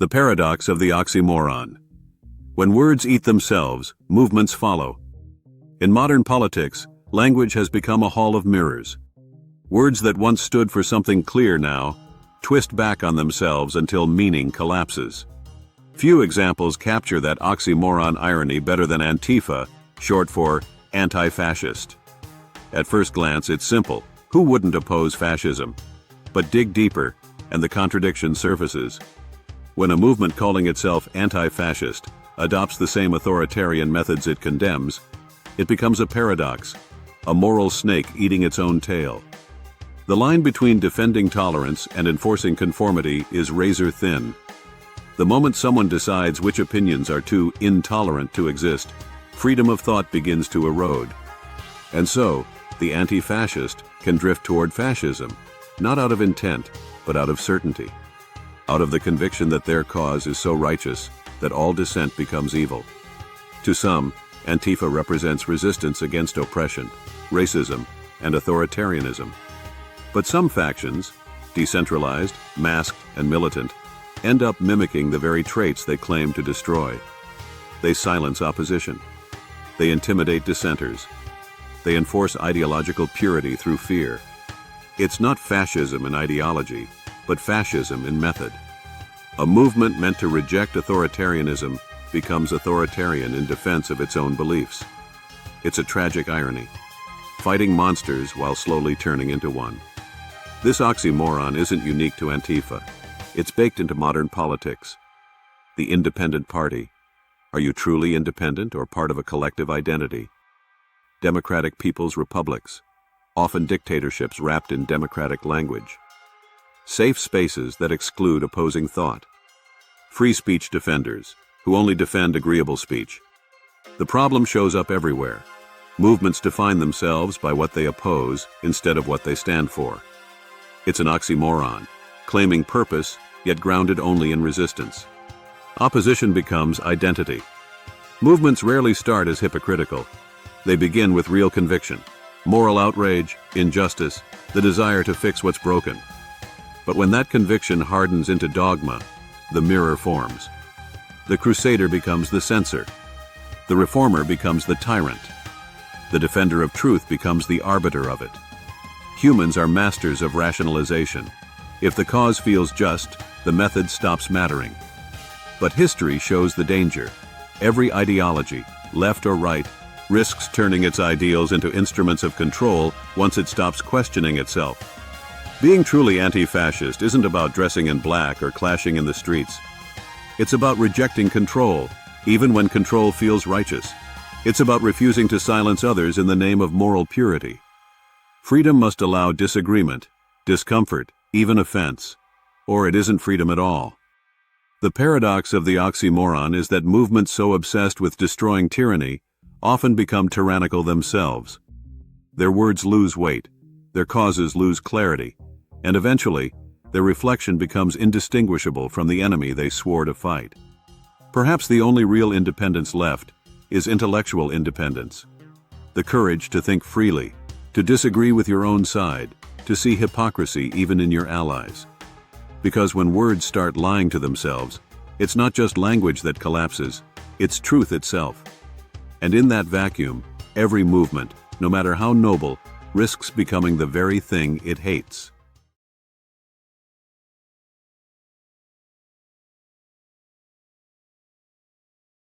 The paradox of the oxymoron. When words eat themselves, movements follow. In modern politics, language has become a hall of mirrors. Words that once stood for something clear now twist back on themselves until meaning collapses. Few examples capture that oxymoron irony better than Antifa, short for anti-fascist. At first glance, it's simple. Who wouldn't oppose fascism? But dig deeper, and the contradiction surfaces. When a movement calling itself anti-fascist adopts the same authoritarian methods it condemns, it becomes a paradox, a moral snake eating its own tail. The line between defending tolerance and enforcing conformity is razor thin. The moment someone decides which opinions are too intolerant to exist, freedom of thought begins to erode. And so, the anti-fascist can drift toward fascism, not out of intent, but out of certainty. Out of the conviction that their cause is so righteous that all dissent becomes evil. To some, Antifa represents resistance against oppression, racism, and authoritarianism. But some factions, decentralized, masked, and militant, end up mimicking the very traits they claim to destroy. They silence opposition. They intimidate dissenters. They enforce ideological purity through fear. It's not fascism in ideology, but fascism in method. A movement meant to reject authoritarianism becomes authoritarian in defense of its own beliefs. It's a tragic irony, fighting monsters while slowly turning into one. This oxymoron isn't unique to Antifa. It's baked into modern politics. The independent party. Are you truly independent or part of a collective identity? Democratic people's republics, often dictatorships wrapped in democratic language. Safe spaces that exclude opposing thought. Free speech defenders, who only defend agreeable speech. The problem shows up everywhere. Movements define themselves by what they oppose instead of what they stand for. It's an oxymoron, claiming purpose, yet grounded only in resistance. Opposition becomes identity. Movements rarely start as hypocritical. They begin with real conviction, moral outrage, injustice, the desire to fix what's broken. But when that conviction hardens into dogma, the mirror forms. The crusader becomes the censor. The reformer becomes the tyrant. The defender of truth becomes the arbiter of it. Humans are masters of rationalization. If the cause feels just, the method stops mattering. But history shows the danger. Every ideology, left or right, risks turning its ideals into instruments of control once it stops questioning itself. Being truly anti-fascist isn't about dressing in black or clashing in the streets. It's about rejecting control, even when control feels righteous. It's about refusing to silence others in the name of moral purity. Freedom must allow disagreement, discomfort, even offense, or it isn't freedom at all. The paradox of the oxymoron is that movements so obsessed with destroying tyranny often become tyrannical themselves. Their words lose weight, their causes lose clarity, and eventually, their reflection becomes indistinguishable from the enemy they swore to fight. Perhaps the only real independence left is intellectual independence. The courage to think freely, to disagree with your own side, to see hypocrisy even in your allies. Because when words start lying to themselves, it's not just language that collapses, it's truth itself. And in that vacuum, every movement, no matter how noble, risks becoming the very thing it hates.